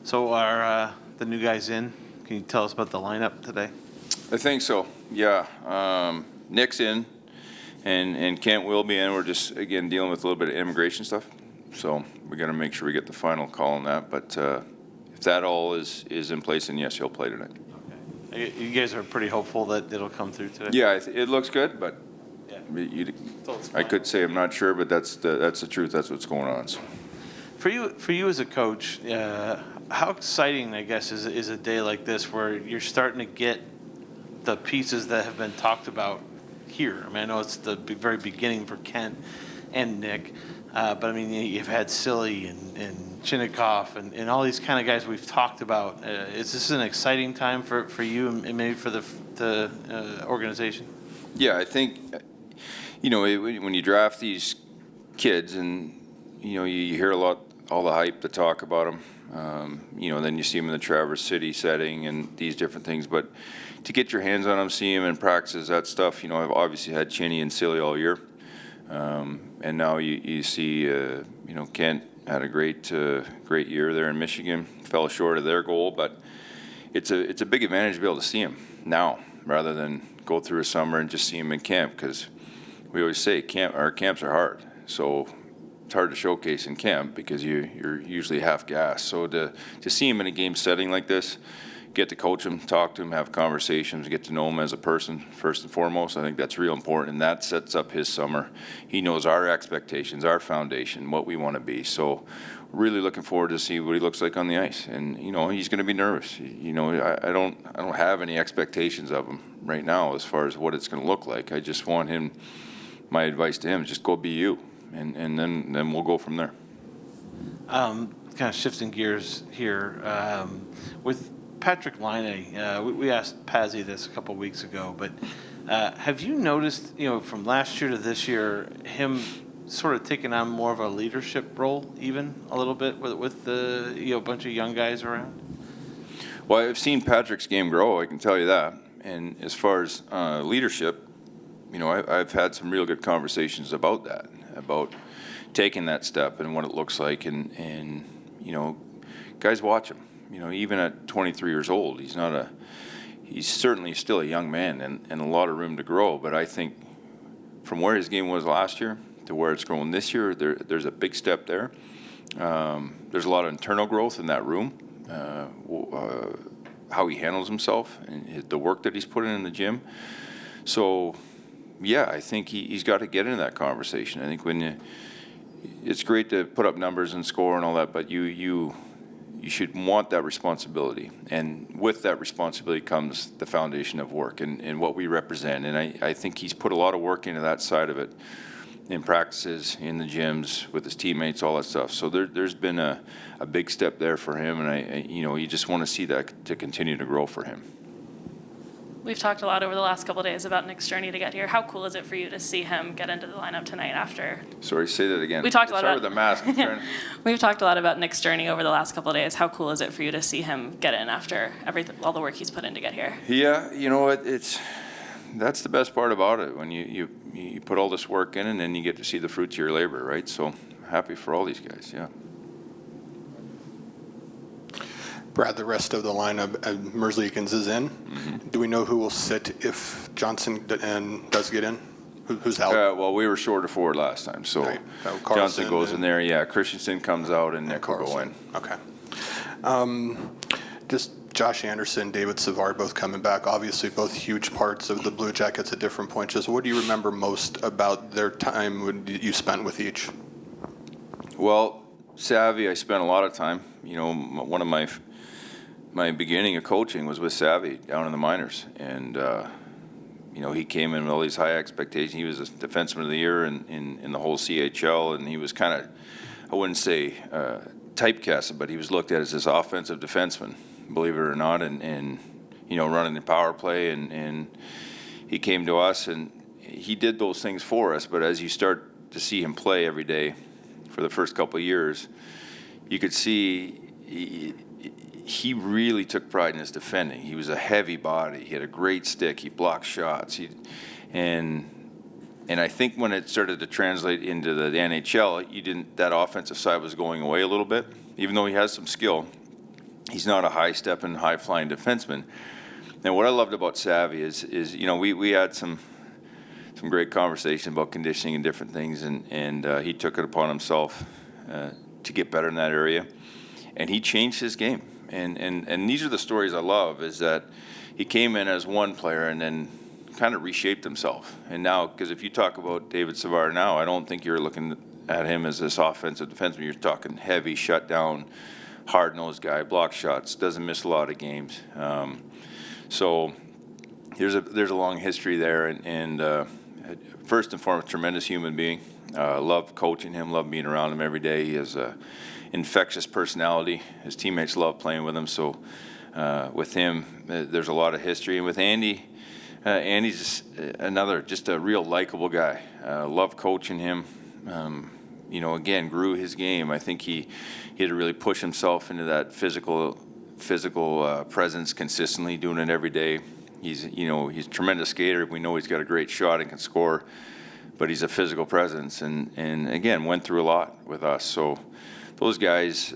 So are the new guys in? Can you tell us about the lineup today? I think so, yeah. Nick's in, and Kent will be in. We're just, again, dealing with a little bit of immigration stuff. So we got to make sure we get the final call on that. But if that all is in place, then yes, he'll play tonight. Okay. You guys are pretty hopeful that it'll come through today? Yeah, it looks good, but I could say I'm not sure, but that's the truth. That's what's going on. So. For you as a coach, how exciting, I guess, is a day like this where you're starting to get the pieces that have been talked about here? I mean, I know it's the very beginning for Kent and Nick, but I mean, you've had Silly and Chinnikov and all these kind of guys we've talked about. Is this an exciting time for you and maybe for the organization? Yeah, I think, when you draft these kids and, you hear all the hype, the talk about them, then you see them in the Traverse City setting and these different things. But to get your hands on them, see them in practices, that stuff, I've obviously had Chinny and Silly all year. And now you see, Kent had a great year there in Michigan, fell short of their goal, but it's a big advantage to be able to see him now rather than go through a summer and just see him in camp, because we always say our camps are hard. So it's hard to showcase in camp because you're usually half gas. So to see him in a game setting like this, get to coach him, talk to him, have conversations, get to know him as a person first and foremost, I think that's real important, and that sets up his summer. He knows our expectations, our foundation, what we want to be. So really looking forward to see what he looks like on the ice. And he's going to be nervous. I don't have any expectations of him right now as far as what it's going to look like. I just want him. My advice to him is just go be you, and then we'll go from there. Kind of shifting gears here with Patrick Laine. We asked Pazzi this a couple weeks ago, but have you noticed, from last year to this year, him sort of taking on more of a leadership role, even a little bit with the bunch of young guys around? Well, I've seen Patrick's game grow, I can tell you that. And as far as leadership, I've had some real good conversations about that, about taking that step and what it looks like. And guys watch him. Even at 23 years old, he's certainly still a young man and a lot of room to grow. But I think from where his game was last year to where it's growing this year, there's a big step there. There's a lot of internal growth in that room, how he handles himself and the work that he's put in the gym. So, yeah, I think he's got to get into that conversation. I think it's great to put up numbers and score and all that, but you should want that responsibility. And with that responsibility comes the foundation of work and what we represent. And I think he's put a lot of work into that side of it in practices, in the gyms, with his teammates, all that stuff. So there's been a big step there for him. And, you just want to see that to continue to grow for him. We've talked a lot over the last couple of days about Nick's journey to get here. How cool is it for you to see him get into the lineup tonight after? Sorry, say that again. We talked a lot about with the mask. We've talked a lot about Nick's journey over the last couple of days. How cool is it for you to see him get in after all the work he's put in to get here? Yeah, you know what? That's the best part about it, when you put all this work in and then you get to see the fruits of your labor, right? So happy for all these guys, yeah. Brad, the rest of the lineup, Merzlikins is in. Mm-hmm. Do we know who will sit if Johnson does get in? Who's out? Well, we were short of forward last time, so right. Johnson goes in there. Yeah, Christensen comes out and Nick will go in. Okay. Just Josh Anderson, David Savard both coming back. Obviously, both huge parts of the Blue Jackets at different points. Just what do you remember most about their time you spent with each? Well, Savvy, I spent a lot of time. One of my beginning of coaching was with Savvy down in the minors, and he came in with all these high expectations. He was a defenseman of the year in the whole CHL, and he was kind of, I wouldn't say typecasted, but he was looked at as this offensive defenseman, believe it or not, and running the power play, and he came to us and he did those things for us. But as you start to see him play every day for the first couple of years, you could see he really took pride in his defending. He was a heavy body. He had a great stick. He blocked shots. And I think when it started to translate into the NHL, that offensive side was going away a little bit. Even though he has some skill, he's not a high-stepping, high-flying defenseman. And what I loved about Savvy is we had some great conversation about conditioning and different things, and he took it upon himself to get better in that area, and he changed his game. And these are the stories I love, is that he came in as one player and then kind of reshaped himself. And now, because if you talk about David Savard now, I don't think you're looking at him as this offensive defenseman. You're talking heavy, shutdown, hard-nosed guy, block shots, doesn't miss a lot of games. So there's a long history there, and first and foremost, tremendous human being. Love coaching him, love being around him every day. He has a infectious personality. His teammates love playing with him. So with him, there's a lot of history. And with Andy, Andy's just a real likable guy. Love coaching him. Again, grew his game. I think he had to really push himself into that physical presence consistently, doing it every day. He's a tremendous skater. We know he's got a great shot and can score, but he's a physical presence, and again, went through a lot with us. So those guys,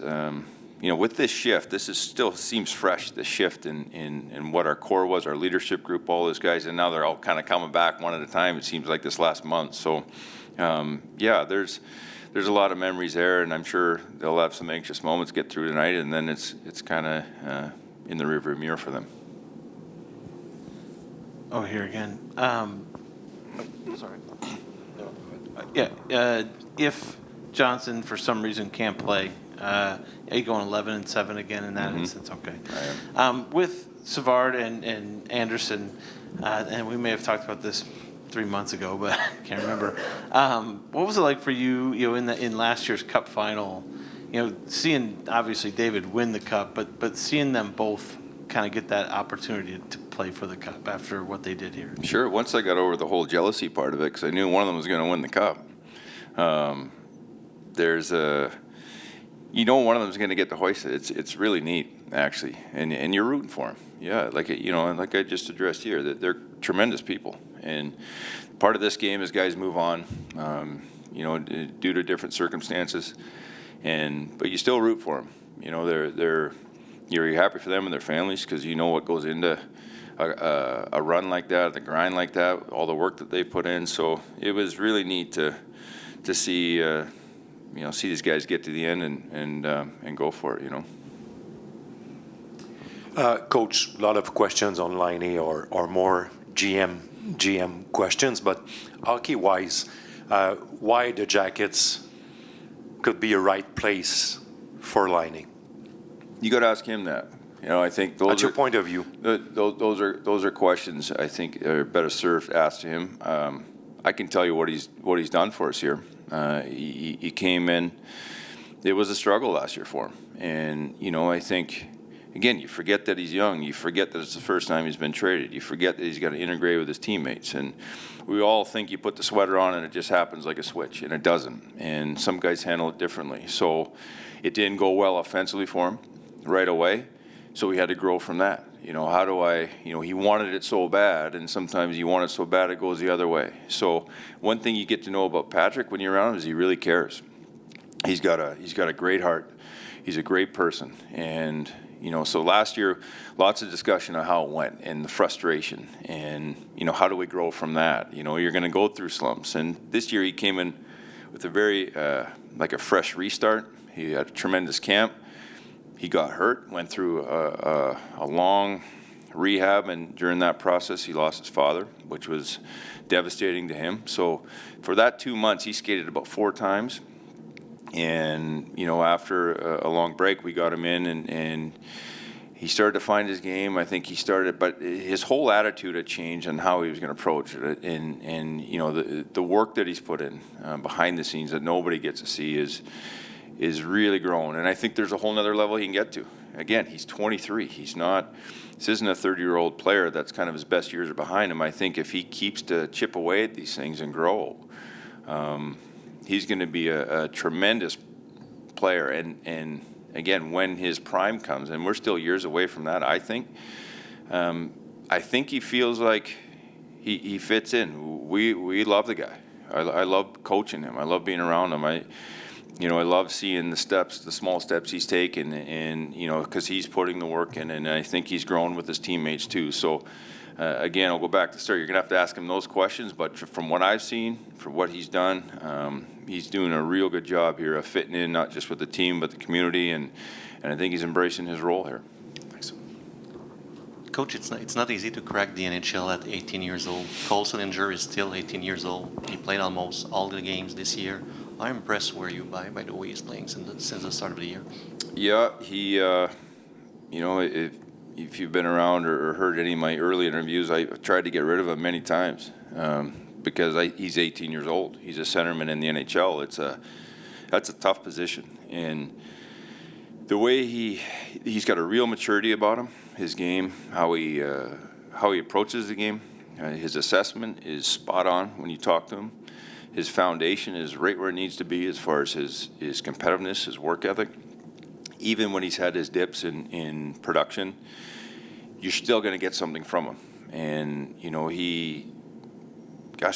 with this shift, still seems fresh, the shift in what our core was, our leadership group, all those guys, and now they're all kind of coming back one at a time, it seems like this last month. So, there's a lot of memories there, and I'm sure they'll have some anxious moments get through tonight, and then it's kind of in the rearview mirror for them. Oh, here again. Sorry. Yeah. If Johnson for some reason can't play, are you going 11-7 again in that instance? Okay. I am. With Savard and Anderson, and we may have talked about this 3 months ago, but I can't remember. What was it like for you? In last year's Cup final, seeing obviously David win the Cup, but seeing them both kind of get that opportunity to play for the Cup after what they did here. Sure. Once I got over the whole jealousy part of it, because I knew one of them was going to win the Cup. There's one of them is going to get the hoist. It's really neat, actually, and you're rooting for them. Yeah, like I just addressed here, that they're tremendous people, and part of this game is guys move on, due to different circumstances, but you still root for them. You're happy for them and their families, because you know what goes into a run like that, the grind like that, all the work that they put in. So it was really neat to see see these guys get to the end and go for it. Coach, a lot of questions on Line A or more GM questions, but hockey-wise, why the Jackets could be a right place for Line A? You got to ask him that. I think those. What's your point of view? Those are questions I think are better served asked to him. I can tell you what he's done for us here. He came in. It was a struggle last year for him, and I think, again, you forget that he's young. You forget that it's the first time he's been traded. You forget that he's got to integrate with his teammates. And we all think you put the sweater on and it just happens like a switch, and it doesn't. And some guys handle it differently. So it didn't go well offensively for him right away. So we had to grow from that. How do I, he wanted it so bad, and sometimes you want it so bad it goes the other way. So one thing you get to know about Patrick when you're around him is he really cares. He's got a great heart. He's a great person. And, so last year, lots of discussion on how it went and the frustration and, how do we grow from that? You're going to go through slumps. And this year he came in with a very, like a fresh restart. He had a tremendous camp. He got hurt, went through a long rehab, and during that process he lost his father, which was devastating to him. So for that 2 months, he skated about 4 times. And, after a long break, we got him in, and he started to find his game. I think but his whole attitude had changed on how he was going to approach it. And the work that he's put in behind the scenes that nobody gets to see is really growing. And I think there's a whole nother level he can get to. Again, he's 23. This isn't a 30-year-old player that's kind of his best years are behind him. I think if he keeps to chip away at these things and grow, he's going to be a tremendous player. And again, when his prime comes, and we're still years away from that, I think he feels like he fits in. We love the guy. I love coaching him. I love being around him. I love seeing the small steps he's taken, and because he's putting the work in, and I think he's grown with his teammates too. So again, I'll go back to start. You're gonna have to ask him those questions, but from what I've seen, for what he's done, he's doing a real good job here of fitting in, not just with the team but the community, and I think he's embracing his role here. Thanks. Coach, it's not easy to crack the NHL at 18 years old. Cole Sillinger is still 18 years old. He played almost all the games this year. How impressed were you by the way he's playing since the start of the year? Yeah, he, if you've been around or heard any of my early interviews, I've tried to get rid of him many times because he's 18 years old. He's a centerman in the NHL. That's a tough position, and the way he's got a real maturity about him, his game, how he approaches the game, his assessment is spot on when you talk to him. His foundation is right where it needs to be as far as his competitiveness, his work ethic. Even when he's had his dips in production, you're still going to get something from him. And,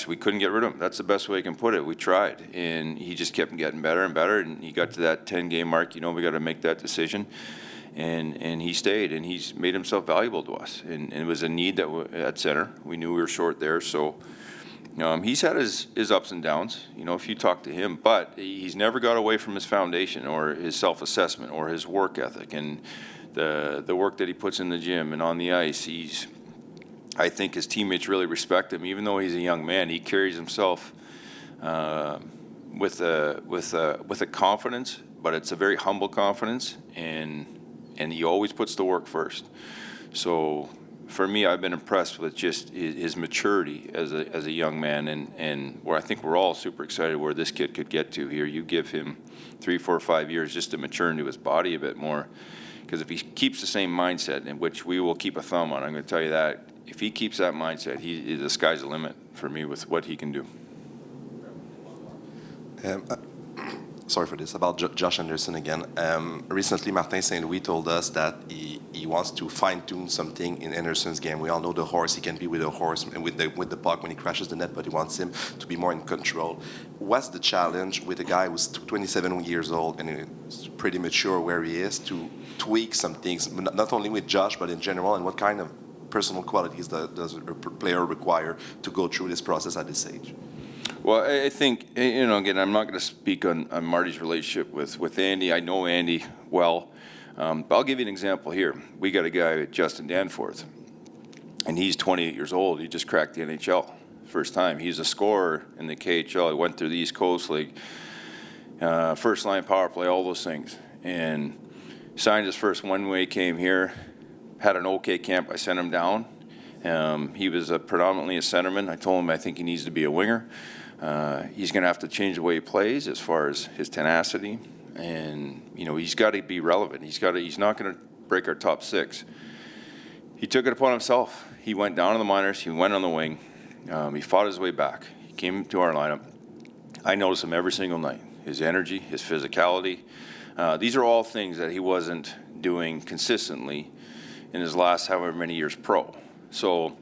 we couldn't get rid of him. That's the best way I can put it. We tried, and he just kept getting better and better, and he got to that 10-game mark. We got to make that decision. And he stayed, and he's made himself valuable to us. And it was a need at center. We knew we were short there, so he's had his ups and downs, if you talk to him, but he's never got away from his foundation or his self-assessment or his work ethic and the work that he puts in the gym and on the ice. I think his teammates really respect him, even though he's a young man. He carries himself with a confidence, but it's a very humble confidence, and he always puts the work first. So for me, I've been impressed with just his maturity as a young man, and where I think we're all super excited where this kid could get to here. You give him 3, 4, 5 years just to mature into his body a bit more, because if he keeps the same mindset, in which we will keep a thumb on, I'm going to tell you that, if he keeps that mindset, the sky's the limit for me with what he can do. Sorry for this, about Josh Anderson again. Recently, Martin St. Louis told us that he wants to fine-tune something in Anderson's game. We all know the horse. He can be with the horse and with the puck when he crashes the net, but he wants him to be more in control. What's the challenge with a guy who's 27 years old and is pretty mature where he is to tweak some things, not only with Josh, but in general, and what kind of personal qualities does a player require to go through this process at this age? Well, I think, again, I'm not going to speak on Marty's relationship with Andy. I know Andy well. But I'll give you an example here. We got a guy, Justin Danforth, and he's 28 years old. He just cracked the NHL first time. He's a scorer in the KHL. He went through the East Coast League, first line power play, all those things. And signed his first one-way, came here, had an okay camp. I sent him down. He was predominantly a centerman. I told him I think he needs to be a winger. He's going to have to change the way he plays as far as his tenacity, and he's got to be relevant. He's not going to break our top 6. He took it upon himself. He went down to the minors. He went on the wing. He fought his way back. He came to our lineup. I noticed him every single night. His energy, his physicality. These are all things that he wasn't doing consistently in his last however many years pro. So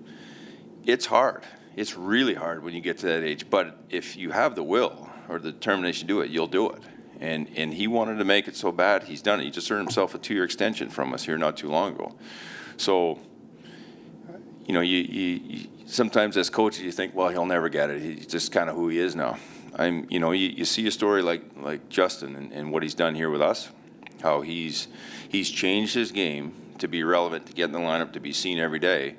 it's hard. It's really hard when you get to that age. But if you have the will or the determination to do it, you'll do it. And he wanted to make it so bad, he's done it. He just earned himself a 2-year extension from us here not too long ago. So, you sometimes as coaches you think, well, he'll never get it. He's just kind of who he is now. You see a story like Justin and what he's done here with us, how he's changed his game to be relevant, to get in the lineup, to be seen every day.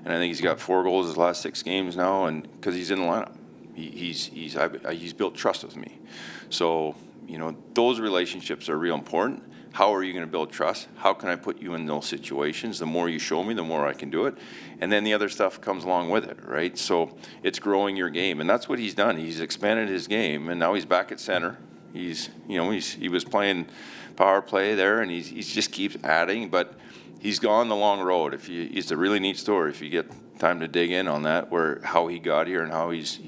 And I think he's got 4 goals his last 6 games now, and because he's in the lineup, he's built trust with me. So those relationships are real important. How are you going to build trust? How can I put you in those situations? The more you show me, the more I can do it, and then the other stuff comes along with it, right? So it's growing your game, and that's what he's done. He's expanded his game, and now he's back at center. He was playing power play there, and he just keeps adding, but. He's gone the long road. It's a really neat story if you get time to dig in on that, how he got here and how he's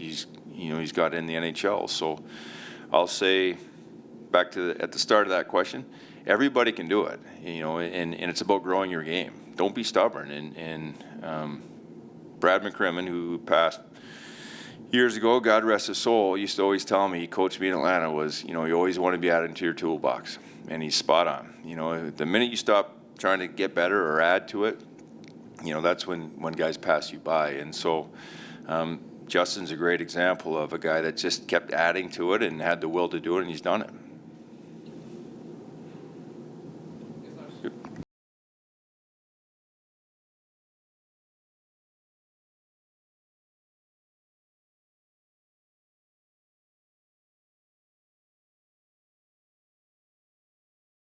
got in the NHL. So I'll say back to at the start of that question, everybody can do it, and it's about growing your game. Don't be stubborn. And Brad McCrimmon, who passed, years ago, God rest his soul, used to always tell me, he coached me in Atlanta, was, you always want to be adding to your toolbox. And he's spot on. The minute you stop trying to get better or add to it, that's when guys pass you by. And so Justin's a great example of a guy that just kept adding to it and had the will to do it, and he's done it.